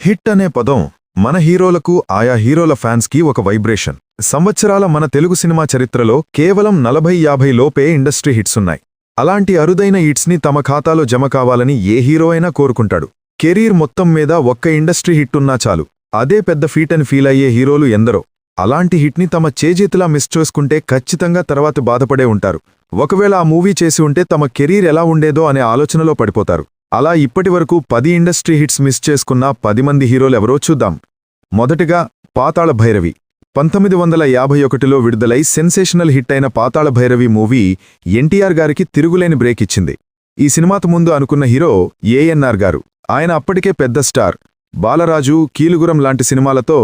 Hit అనే పదం మన హీరోలకు ఆయా హీరోల ఫ్యాన్స్కి ఒక వైబ్రేషన్. సంవత్సరాల మన తెలుగు సినిమా చరిత్రలో కేవలం 40-50 లోపే ఇండస్ట్రీ హిట్సున్నాయి. అలాంటి అరుదైన హిట్స్ని తమ ఖాతాలో జమ కావాలని ఏ హీరో అయినా కోరుకుంటాడు. కెరీర్ మొత్తం మీద ఒక్క ఇండస్ట్రీ హిట్టున్నా చాలు, అదే పెద్ద ఫీట్ అని ఫీల్ అయ్యే హీరోలు ఎందరో. అలాంటి హిట్ని తమ చేజేతులా మిస్ చేసుకుంటే ఖచ్చితంగా తర్వాత బాధపడే ఉంటారు. ఒకవేళ ఆ మూవీ చేసి ఉంటే తమ కెరీర్ ఎలా ఉండేదో అనే ఆలోచనలో పడిపోతారు. అలా ఇప్పటివరకు 10 ఇండస్ట్రీ హిట్స్ మిస్ చేసుకున్న 10 మంది హీరోలెవరో చూద్దాం. మొదటిగా పాతాళ భైరవి. 1951లో విడుదలై సెన్సేషనల్ హిట్ అయిన పాతాళ భైరవి మూవీ ఎన్టీఆర్ గారికి తిరుగులేని బ్రేక్ ఇచ్చింది. ఈ సినిమాతో ముందు అనుకున్న హీరో ఏఎన్ఆర్ గారు. ఆయన అప్పటికే పెద్ద స్టార్. బాలరాజు, కీలుగురం లాంటి సినిమాలతో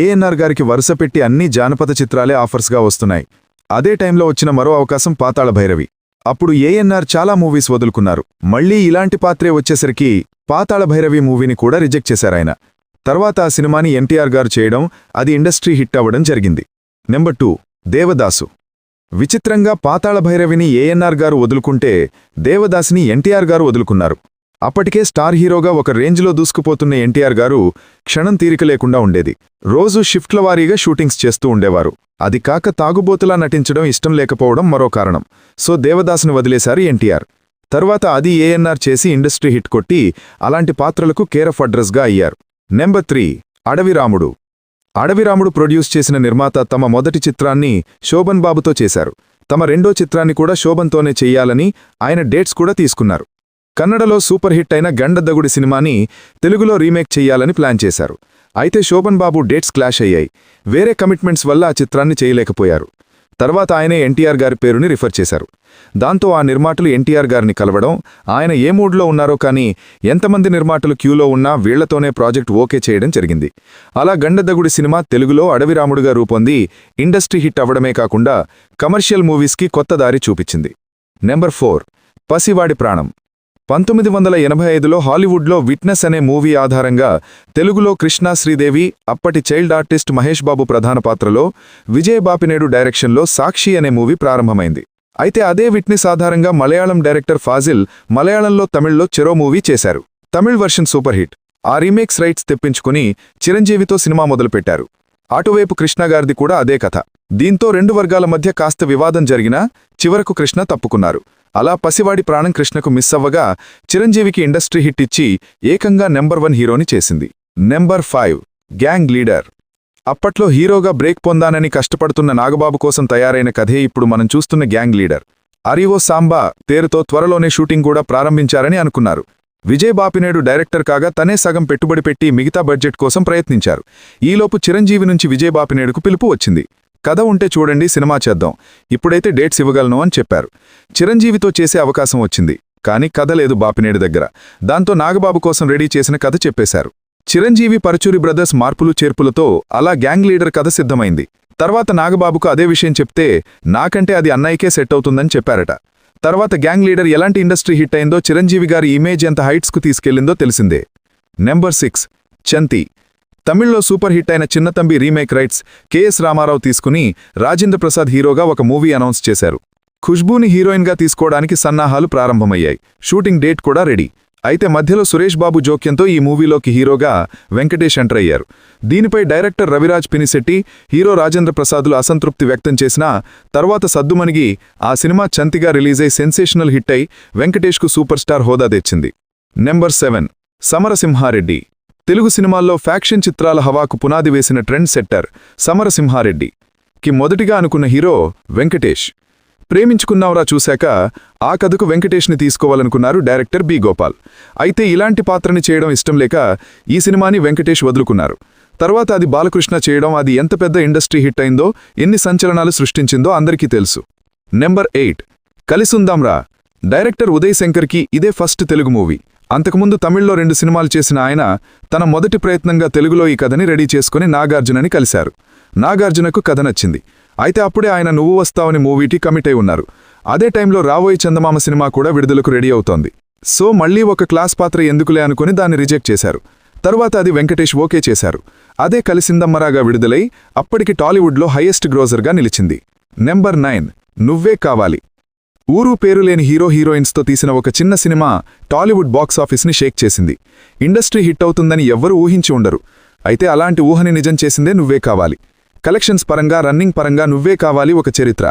ఏఎన్ఆర్ గారికి వరుసపెట్టి అన్ని జానపద చిత్రాలే ఆఫర్స్గా వస్తున్నాయి. అదే టైంలో వచ్చిన మరో అవకాశం పాతాళ భైరవి. అప్పుడు ఏఎన్ఆర్ చాలా మూవీస్ వదులుకున్నారు. మళ్లీ ఇలాంటి పాత్రే వచ్చేసరికి పాతాళ భైరవి మూవీని కూడా రిజెక్ట్ చేశారాయన. తర్వాత ఆ సినిమాని ఎన్టీఆర్ గారు చేయడం, అది ఇండస్ట్రీ హిట్ అవ్వడం జరిగింది. నెంబర్ 2 దేవదాసు. విచిత్రంగా పాతాళ భైరవిని ఏఎన్ఆర్ గారు వదులుకుంటే దేవదాసుని ఎన్టీఆర్ గారు వదులుకున్నారు. అప్పటికే స్టార్ హీరోగా ఒక రేంజ్లో దూసుకుపోతున్న ఎన్టీఆర్ గారు క్షణం తీరిక లేకుండా ఉండేది. రోజూ షిఫ్ట్ల వారీగా షూటింగ్స్ చేస్తూ ఉండేవారు. అది కాక తాగుబోతులా నటించడం ఇష్టం లేకపోవడం మరో కారణం. సో దేవదాసుని వదిలేశారు ఎన్టీఆర్. తర్వాత అది ఏఎన్ఆర్ చేసి ఇండస్ట్రీ హిట్ కొట్టి అలాంటి పాత్రలకు కేర్ ఆఫ్ అడ్రస్గా అయ్యారు. నెంబర్ 3 అడవిరాముడు. అడవిరాముడు ప్రొడ్యూస్ చేసిన నిర్మాత తమ మొదటి చిత్రాన్ని శోభన్ బాబుతో చేశారు. తమ రెండో చిత్రాన్ని కూడా శోభన్తోనే చెయ్యాలని ఆయన డేట్స్ కూడా తీసుకున్నారు. కన్నడలో సూపర్ హిట్ అయిన గండదగుడి సినిమాని తెలుగులో రీమేక్ చెయ్యాలని ప్లాన్ చేశారు. అయితే శోభన్ బాబు డేట్స్ క్లాష్ అయ్యాయి. వేరే కమిట్మెంట్స్ వల్ల ఆ చిత్రాన్ని చేయలేకపోయారు. తర్వాత ఆయనే ఎన్టీఆర్ గారి పేరుని రిఫర్ చేశారు. దాంతో ఆ నిర్మాతలు ఎన్టీఆర్ గారిని కలవడం, ఆయన ఏ మూడ్లో ఉన్నారో కానీ ఎంతమంది నిర్మాతలు క్యూలో ఉన్నా వీళ్లతోనే ప్రాజెక్ట్ ఓకే చేయడం జరిగింది. అలా గండదగుడి సినిమా తెలుగులో అడవిరాముడుగా రూపొంది ఇండస్ట్రీ హిట్ అవ్వడమే కాకుండా కమర్షియల్ మూవీస్కి కొత్త దారి చూపించింది. నెంబర్ 4 పసివాడి ప్రాణం. 1985లో హాలీవుడ్లో విట్నెస్ అనే మూవీ ఆధారంగా తెలుగులో కృష్ణా శ్రీదేవి, అప్పటి చైల్డ్ ఆర్టిస్ట్ మహేష్ బాబు ప్రధాన పాత్రలో విజయ్ బాపినేడు డైరెక్షన్లో సాక్షి అనే మూవీ ప్రారంభమైంది. అయితే అదే విట్నెస్ ఆధారంగా మలయాళం డైరెక్టర్ ఫాజిల్ మలయాళంలో తమిళ్లో చెరో మూవీ చేశారు. Tamil version super hit. ఆ రీమేక్స్ రైట్స్ తెప్పించుకుని చిరంజీవితో సినిమా మొదలుపెట్టారు. అటువైపు కృష్ణగారిది కూడా అదే కథ. దీంతో రెండు వర్గాల మధ్య కాస్త వివాదం జరిగినా చివరకు కృష్ణ తప్పుకున్నారు. అలా పసివాడి ప్రాణం కృష్ణకు మిస్ అవ్వగా చిరంజీవికి ఇండస్ట్రీ హిట్ ఇచ్చి ఏకంగా నెంబర్ 1 హీరోని చేసింది. Number 5 gang leader. అప్పట్లో హీరోగా బ్రేక్ పొందానని కష్టపడుతున్న నాగబాబు కోసం తయారైన కథే ఇప్పుడు మనం చూస్తున్న గ్యాంగ్ లీడర్. అరివో సాంబా పేరుతో త్వరలోనే షూటింగ్ కూడా ప్రారంభించారని అనుకున్నారు. విజయ్ బాపినేడు డైరెక్టర్ కాగా తనే సగం పెట్టుబడి పెట్టి మిగతా బడ్జెట్ కోసం ప్రయత్నించారు. ఈలోపు చిరంజీవి నుంచి విజయ్ బాపినేడుకు పిలుపు వచ్చింది. కథ ఉంటే చూడండి, సినిమా చేద్దాం, ఇప్పుడైతే డేట్స్ ఇవ్వగలను అని చెప్పారు. చిరంజీవితో చేసే అవకాశం వచ్చింది, కానీ కథ లేదు బాపినేడు దగ్గర. దాంతో నాగబాబు కోసం రెడీ చేసిన కథ చెప్పేశారు. చిరంజీవి పరచూరి బ్రదర్స్ మార్పులు చేర్పులతో అలా గ్యాంగ్ లీడర్ కథ సిద్ధమైంది. తర్వాత నాగబాబుకు అదే విషయం చెప్తే నాకంటే అది అన్నయ్యకే సెట్ అవుతుందని చెప్పారట. తర్వాత గ్యాంగ్ లీడర్ ఎలాంటి ఇండస్ట్రీ హిట్ అయిందో, చిరంజీవి గారి ఇమేజ్ ఎంత హైట్స్కు తీసుకెళ్లిందో తెలిసిందే. నెంబర్ 6 చంతి. తమిళ్లో సూపర్ హిట్ అయిన Chinnathambi remake rights K S Ramarao తీసుకుని రాజేంద్ర ప్రసాద్ హీరోగా ఒక మూవీ అనౌన్స్ చేశారు. ఖుష్బూని హీరోయిన్గా తీసుకోవడానికి సన్నాహాలు ప్రారంభమయ్యాయి. షూటింగ్ డేట్ కూడా రెడీ. అయితే మధ్యలో సురేష్ బాబు జోక్యంతో ఈ మూవీలోకి హీరోగా వెంకటేష్ ఎంటర్ అయ్యారు. దీనిపై డైరెక్టర్ రవిరాజ్ పినిశెట్టి, హీరో రాజేంద్ర ప్రసాదులు అసంతృప్తి వ్యక్తం చేసినా తర్వాత సద్దుమణిగి ఆ సినిమా చంతిగా రిలీజై సెన్సేషనల్ హిట్ అయి వెంకటేష్కు సూపర్ స్టార్ హోదా తెచ్చింది. నెంబర్ 7 సమరసింహారెడ్డి. తెలుగు సినిమాల్లో ఫ్యాక్షన్ చిత్రాల హవాకు పునాది వేసిన ట్రెండ్ సెట్టర్ సమరసింహారెడ్డికి మొదటిగా అనుకున్న హీరో వెంకటేష్. ప్రేమించుకున్నావురా చూశాక ఆ కథకు వెంకటేష్ని తీసుకోవాలనుకున్నారు డైరెక్టర్ బి గోపాల్. అయితే ఇలాంటి పాత్రని చేయడం ఇష్టం లేక ఈ సినిమాని వెంకటేష్ వదులుకున్నారు. తర్వాత అది బాలకృష్ణ చేయడం, అది ఎంత పెద్ద ఇండస్ట్రీ హిట్ అయిందో, ఎన్ని సంచలనాలు సృష్టించిందో అందరికీ తెలుసు. నెంబర్ 8 కలిసుందాంరా. డైరెక్టర్ ఉదయ్ శంకర్కి ఇదే ఫస్ట్ తెలుగు మూవీ. అంతకుముందు తమిళ్లో 2 సినిమాలు చేసిన ఆయన తన మొదటి ప్రయత్నంగా తెలుగులో ఈ కథని రెడీ చేసుకుని నాగార్జునని కలిశారు. నాగార్జునకు కథ నచ్చింది. అయితే అప్పుడే ఆయన నువ్వు వస్తావని మూవీకి కమిట్ అయి ఉన్నారు. అదే టైంలో రాబోయే చందమామ సినిమా కూడా విడుదలకు రెడీ అవుతోంది. సో మళ్లీ ఒక క్లాస్ పాత్ర ఎందుకులే అనుకుని దాన్ని రిజెక్ట్ చేశారు. తర్వాత అది వెంకటేష్ ఓకే చేశారు. అదే కలిసిందమ్మరాగా విడుదలై అప్పటికి టాలీవుడ్లో హైయెస్ట్ గ్రోజర్గా నిలిచింది. నెంబర్ 9 నువ్వే కావాలి. ఊరు పేరులేని హీరోయిన్స్తో తీసిన ఒక చిన్న సినిమా టాలీవుడ్ బాక్సాఫీస్ని షేక్ చేసింది. ఇండస్ట్రీ హిట్ అవుతుందని ఎవ్వరూ ఊహించి ఉండరు. అయితే అలాంటి ఊహని నిజం చేసిందే నువ్వే కావాలి. కలెక్షన్స్ పరంగా, రన్నింగ్ పరంగా నువ్వే కావాలి ఒక చరిత్ర.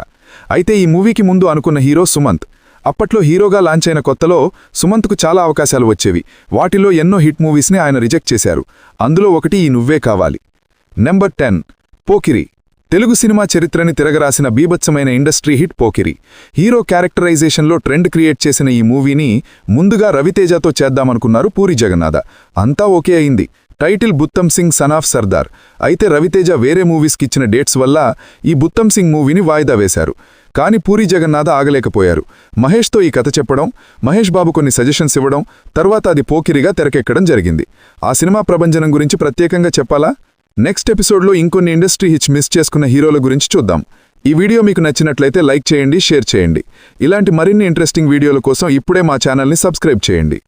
అయితే ఈ మూవీకి ముందు అనుకున్న హీరో సుమంత్. అప్పట్లో హీరోగా లాంచ్ అయిన కొత్తలో సుమంత్కు చాలా అవకాశాలు వచ్చేవి. వాటిలో ఎన్నో హిట్ మూవీస్ని ఆయన రిజెక్ట్ చేశారు. అందులో ఒకటి ఈ నువ్వే కావాలి. నెంబర్ 10 పోకిరి. తెలుగు సినిమా చరిత్రని తిరగరాసిన బీభత్సమైన ఇండస్ట్రీ హిట్ పోకిరి. హీరో క్యారెక్టరైజేషన్లో ట్రెండ్ క్రియేట్ చేసిన ఈ మూవీని ముందుగా రవితేజతో చేద్దామనుకున్నారు పూరి జగన్నాథ. అంతా ఓకే అయింది. టైటిల్ బుత్తం సింగ్ సన్ ఆఫ్ సర్దార్. అయితే రవితేజ వేరే మూవీస్కి ఇచ్చిన డేట్స్ వల్ల ఈ బుత్తం సింగ్ మూవీని వాయిదా వేశారు. కానీ పూరి జగన్నాథ ఆగలేకపోయారు. మహేష్తో ఈ కథ చెప్పడం, మహేష్ బాబు కొన్ని సజెషన్స్ ఇవ్వడం, తర్వాత అది పోకిరిగా తెరకెక్కడం జరిగింది. ఆ సినిమా ప్రభంజనం గురించి ప్రత్యేకంగా చెప్పాలా? నెక్స్ట్ ఎపిసోడ్లో ఇంకొన్ని ఇండస్ట్రీ హిట్స్ మిస్ చేసుకున్న హీరోల గురించి చూద్దాం. ఈ వీడియో మీకు నచ్చినట్లయితే లైక్ చేయండి, షేర్ చేయండి. ఇలాంటి మరిన్ని ఇంట్రెస్టింగ్ వీడియోల కోసం ఇప్పుడే మా ఛానల్ని సబ్స్క్రైబ్ చేయండి.